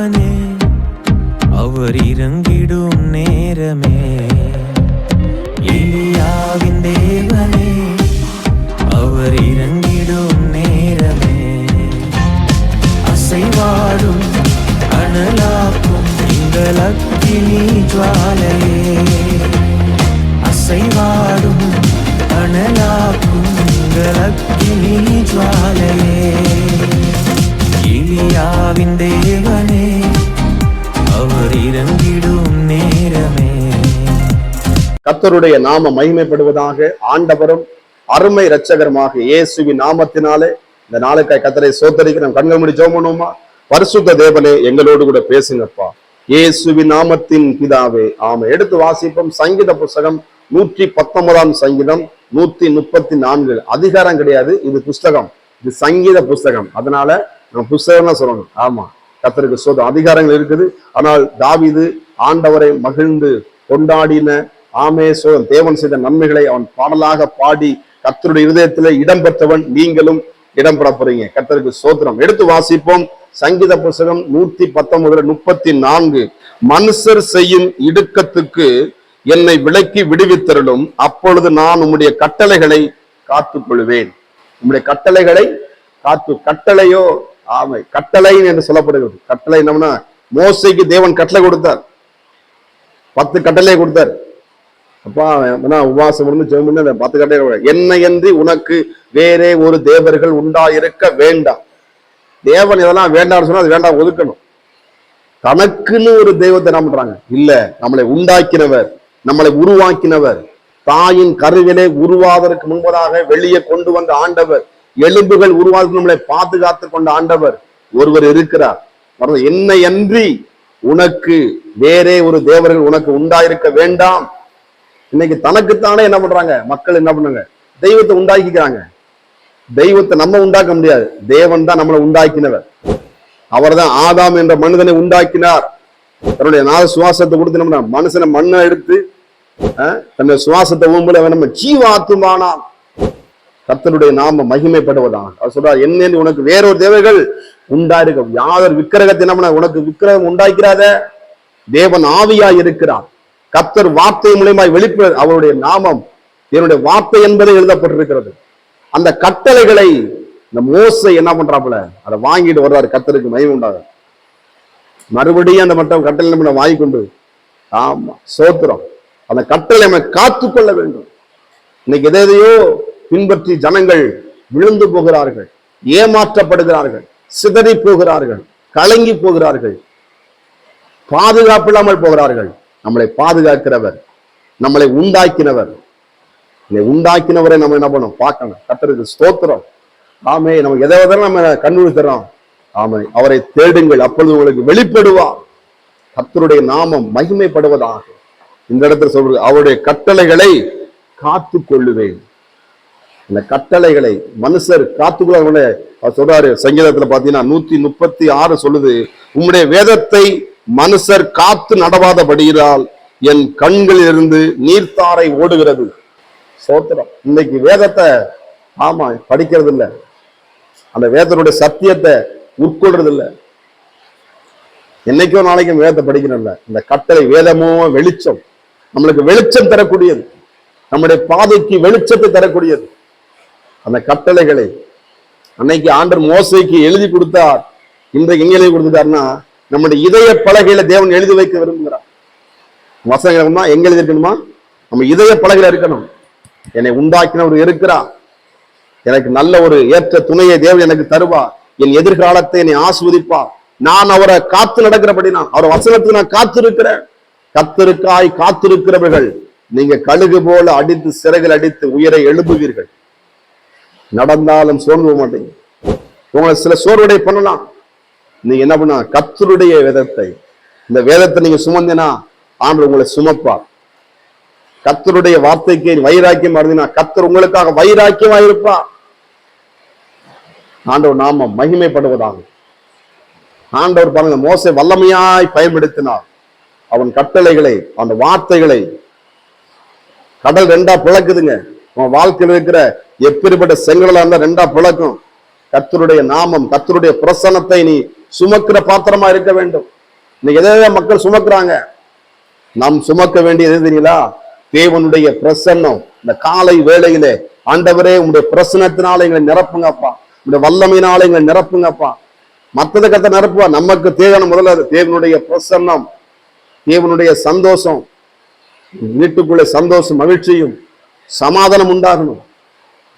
தேவனே, அவர் இறங்கிடும் நேரமே. எலியாவின் தேவனே, அவர் இறங்கிடும் நேரமே. அசைவாடும் அனலாக்கும் எங்கள் அக்கினி ஜுவாலையே, அசைவாடும் அனலாக்கும் எங்கள் அக்கினி ஜுவாலையே. எலியாவின் தேவனே, அவர் இறங்கிடும் நேரமே. கர்த்தருடைய நாம மகிமைப்படுவதாக. ஆண்டவரும் அருமை இரட்சகருமாக இயேசுவின் நாமத்தினாலே இந்த நாளுக்காய் கர்த்தரை ஸ்தோத்திரிக்க நாம் கண்கள் மூடி ஜெபம் பண்ணுவோமா? பரிசுத்த தேவனே, எங்களோடு கூட பேசுங்கப்பா. இயேசுவின் நாமத்தின் பிதாவே, ஆமை. எடுத்து வாசிப்போம். சங்கீத புஸ்தகம் 119 சங்கீதம் 134. அதிகாரம் கிடையாது, இது புஸ்தகம், இது சங்கீத புஸ்தகம். அதனால நம்ம புஸ்தகம் சொல்லணும். ஆமா, கர்த்தருக்கு ஸ்தோத்திரம். அதிகாரங்கள் இருக்குது. ஆனால் தாவீது ஆண்டவரை மகிழ்ந்து கொண்டாடின தேவன் செய்த நன்மைகளை அவன் பாடலாக பாடி கர்த்தருடைய இருதயத்திலே இடம்பெற்றவன். நீங்களும் இடம்பெற போறீங்க. கர்த்தருக்கு ஸ்தோத்திரம். எடுத்து வாசிப்போம். சங்கீத புஸ்தகம் 119:34. மனுஷர் செய்யும் இடுக்கத்துக்கு என்னை விலக்கி விடுவித்தருளும், அப்பொழுது நான் உம்முடைய கட்டளைகளை காத்துக் கொள்வேன். உம்முடைய கட்டளைகளை கட்டளையோ ஆமை, கட்டளை என்று சொல்லப்படுகிறது. கட்டளை என்னன்னா, மோசைக்கு தேவன் கட்டளை கொடுத்தார், 10 கட்டளை கொடுத்தார். அப்பா உபவாசம் இருந்து ஜெபம் பண்ணி அந்த 10 கட்டளை, என்னையன்றி உனக்கு வேறே ஒரு தேவர்கள் உண்டாயிருக்க வேண்டாம். தேவன் இதெல்லாம் வேண்டாம்னு சொன்னா அது வேண்டாம், ஒதுக்கணும். தனக்குன்னு ஒரு தெய்வத்தை என்ன பண்றாங்க? இல்ல, நம்மளை உண்டாக்கினவர், நம்மளை உருவாக்கினவர், தாயின் கருவிலே உருவாவதற்கு முன்பதாக வெளியே கொண்டு வந்த ஆண்டவர், எலும்புகள் உருவாக்கி நம்மளை பாதுகாத்து கொண்ட ஆண்டவர் ஒருவர் இருக்கிறார். என்னையன்றி உனக்கு வேறே ஒரு தேவர்கள் உனக்கு உண்டாயிருக்க வேண்டாம். இன்னைக்கு தனக்குத்தானே என்ன பண்றாங்க மக்கள்? என்ன பண்ணாங்க? தெய்வத்தை உண்டாக்கிக்கிறாங்க. தெய்வத்தை நம்ம உண்டாக்க முடியாது, தேவன் தான் நம்மளை உண்டாக்கினவர். அவர் தான் ஆதாம் என்ற மனிதனை உண்டாக்கினார். தன்னுடைய நாலு சுவாசத்தை கொடுத்து நம்ம மனுஷனை மண்ணை எடுத்து தன்னுடைய சுவாசத்தை ஊம்பல நம்ம ஜீவாத்துமானாம். கர்த்தருடைய நாம மகிமைப்படுவதான். அவர் சொல்றார், என்ன உனக்கு வேறொரு தேவர்கள் உண்டாயிருக்க. யாதொரு விக்கிரகத்தை என்ன உனக்கு விக்கிரகம் உண்டாக்கிறாத, தேவன் ஆவியாய் இருக்கிறார். கர்த்தர் வார்த்தை மூலமாய் வெளிப்பட அவருடைய நாமம் என்னுடைய வார்த்தை என்பதை எழுதப்பட்டிருக்கிறது. அந்த கட்டளைகளை இந்த மோசை என்ன பண்றாப்புல அதை வாங்கிட்டு வர்றாரு. கர்த்தருக்கு மகிமை உண்டாக. மறுபடியும் அந்த மட்டும் கட்டளை நம்ம வாங்கி கொண்டு ஆமா சோத்திரம் அந்த கட்டளை நம்ம காத்துக்கொள்ள வேண்டும். இன்னைக்கு எதையோ பின்பற்றி ஜனங்கள் விழுந்து போகிறார்கள், ஏமாற்றப்படுகிறார்கள், சிதறி போகிறார்கள், கலங்கி போகிறார்கள், பாதுகாப்பு இல்லாமல் போகிறார்கள். நம்மளை பாதுகாக்கிறவர், நம்மளை உண்டாக்கினவர், உண்டாக்கினவரை நம்ம என்ன பண்ணணும்? பார்க்கணும். கர்த்தருக்கு ஸ்தோத்திரம். ஆமே. நமக்கு எதை நம்ம கண்ணுறுத்துறோம். ஆமை, அவரை தேடுங்கள், அப்பொழுது உங்களுக்கு வெளிப்படுவார். கர்த்தருடைய நாமம் மகிமைப்படுவதாக. இந்த இடத்துல சொல்றது, அவருடைய கட்டளைகளை காத்து கொள்ளுவேன். இந்த கட்டளைகளை மனுஷர் காத்துக்கொள்ள அவர் சொல்றாரு. சங்கீதத்துல பாத்தீங்கன்னா 136 சொல்லுது, உம்முடைய வேதத்தை மனுஷர் காத்து நடவாதபடியால் என் கண்களில் இருந்து நீர்த்தாரை ஓடுகிறது. சோத்திரம். இன்னைக்கு வேதத்தை ஆமா படிக்கிறது இல்லை, அந்த வேதனுடைய சத்தியத்தை உட்கொள்றது இல்லை. என்னைக்கோ நாளைக்கும் வேதத்தை படிக்கிறோம்ல. இந்த கட்டளை வேதமோ வெளிச்சம், நம்மளுக்கு வெளிச்சம் தரக்கூடியது, நம்முடைய பாதைக்கு வெளிச்சத்தை தரக்கூடியது. அந்த கட்டளைகளை அன்னைக்கு ஆண்டவர் மோசைக்கு எழுதி கொடுத்தார். இன்றைக்கு எங்க எழுதி கொடுத்துட்டாருன்னா, நம்முடைய இதய பலகையில தேவன் எழுதி வைக்க விரும்புகிறார். வசனங்கள்னா எங்க எழுதி இருக்கணுமா? நம்ம இதய பலகையில இருக்கணும். என்னை உண்டாக்கினவர் இருக்கிறார், எனக்கு நல்ல ஒரு ஏற்ற துணையை தேவன் எனக்கு தருவார், என் எதிர்காலத்தை என்னை ஆஸ்வதிப்பார். நான் அவரை காத்து நடக்கிறபடினா, அவர் வசனத்துக்கு நான் காத்திருக்கிறேன். கர்த்தருக்காய் காத்திருக்கிறவர்கள் நீங்க கழுகு போல அடித்து சிறகில் அடித்து உயரை எழுப்புவீர்கள். நடந்தாலும் சோர்ந்து போக மாட்டீங்க. உங்களை சில சோர்வடை பண்ணலாம். நீங்க என்ன பண்ணா, கர்த்தருடைய வேதத்தை, இந்த வேதத்தை நீங்க சுமந்தினா ஆண்டவர் உங்களை சுமப்பார். கர்த்தருடைய வார்த்தைக்கு வைராக்கியம் இருந்தீங்கன்னா கர்த்தர் உங்களுக்காக வைராக்கியமா இருப்பார். ஆண்டவர் நாம மகிமைப்படுவதாக. ஆண்டவர் பாருங்க, மோசே வல்லமையாய் பயன்படுத்தினார். அவன் கட்டளைகளை, அந்த வார்த்தைகளை. கடல் 2ஆ பிளக்குதுங்க. உன் வாழ்க்கையில் இருக்கிற எப்படிப்பட்ட செங்கடலா இருந்தா 2ஆ பிளக்கும். கர்த்தருடைய நாமம், கர்த்தருடைய பிரசன்னத்தை நீ சுமக்கிற பாத்திரமா இருக்க வேண்டும். இன்னைக்கு எதை மக்கள் சுமக்குறாங்க? நாம் சுமக்க வேண்டியது எது தெரியுங்களா? தேவனுடைய பிரசன்னம். இந்த காலை வேளையிலே ஆண்டவரே உங்களுடைய பிரசனத்தினால எங்களை நிரப்புங்கப்பா, உங்களுடைய வல்லமையினால எங்களை நிரப்புங்கப்பா. மற்றதை கத்த நிரப்புவா. நமக்கு தேவையான முதல்ல தேவனுடைய பிரசன்னம், தேவனுடைய சந்தோஷம், வீட்டுக்குள்ளே சந்தோஷம், மகிழ்ச்சியும் சமாதானம் உண்டாகணும்.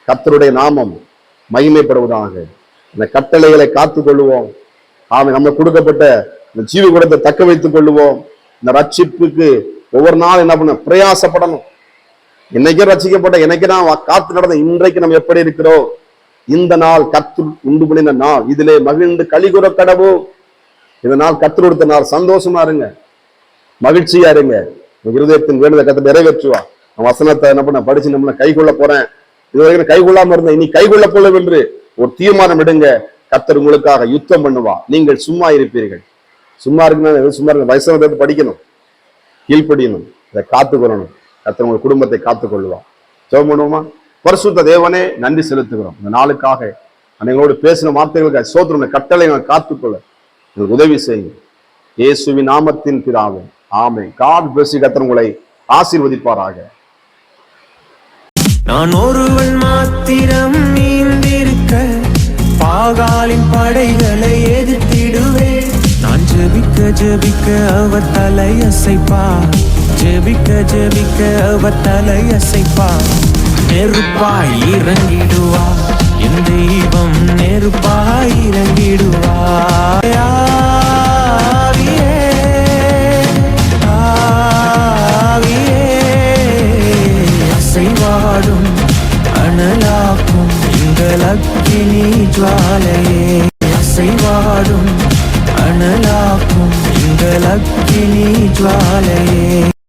கர்த்தருடைய நாமம் மகிமைப்படுவதாக. இந்த கட்டளைகளை காத்துக் கொள்ளுவோம். நமக்கு கொடுக்கப்பட்ட இந்த ஜீவ குணத்தை தக்க வைத்துக் கொள்ளுவோம். இந்த ரட்சிப்புக்கு ஒவ்வொரு நாள் என்ன பண்ண பிரயாசப்படணும். என்னைக்கே ரட்சிக்கப்பட்ட, என்னைக்கு நான் காத்து நடந்த, இன்றைக்கு நம்ம எப்படி இருக்கிறோம்? இந்த நாள் கர்த்தர் உண்டு பண்ணின நாள், இதிலே மகிழ்ந்து கலிகுற கடவோ. இந்த நாள் கர்த்தர் கொடுத்த நாள். சந்தோஷமா இருங்க, மகிழ்ச்சியா இருங்க. இருதயத்தின் வேண்டுதலை கர்த்தர் நிறைவேற்றுவா. வசனத்தை என்ன பண்ண படிச்சு நம்ம கைகொள்ள போறேன், இதுவரைக்கும் கைகொள்ளாம இருந்தேன், இனி கைகொள்ள போல என்று ஒரு தீர்மானம் எடுங்க. கர்த்தர் உங்களுக்காக யுத்தம் பண்ணுவா. நீங்கள் சும்மா இருப்பீர்கள். சும்மா இருக்குன்னா சும்மா இருக்க, வயசு படிக்கணும், கீழ்ப்படியணும், இதை காத்துக்கொள்ளணும். கர்த்தர் உங்கள் குடும்பத்தை காத்துக்கொள்ளுவா. ஜெபம் பண்ணுவோமா? பரிசுத்த தேவனே, நன்றி செலுத்துகிறோம் இந்த நாளுக்காக. எங்களோடு பேசின வார்த்தைகளுக்கு சோதனை கட்டளை காத்துக்கொள்ள உங்களுக்கு உதவி செய்யுங்க. இயேசுவின் நாமத்தின் பிதாவே, ஆமென். God bless you. கர்த்தர் உங்களை ஆசீர்வதிப்பாராக. நான் ஒருவன் மாத்திரம் மீந்திருக்க பாகாலின் படைகளை எதிர்த்திடுவேன். நான் ஜெபிக்க ஜெபிக்க அவர் தலையசைப்பா, ஜெபிக்க ஜெபிக்க அவர் தலையசைப்பா. நெருப்பாய் இறங்கிடுவா என் தெய்வம், நெருப்பாய் இறங்கிடுவா. ஆவியே, ஆவியே, அசைவாடும் அனலாக்கும் எங்கள் அக்கினி ஜுவாலையே, அசைவாடும் அனலாக்கும் எங்கள் அக்கினி ஜுவாலையே.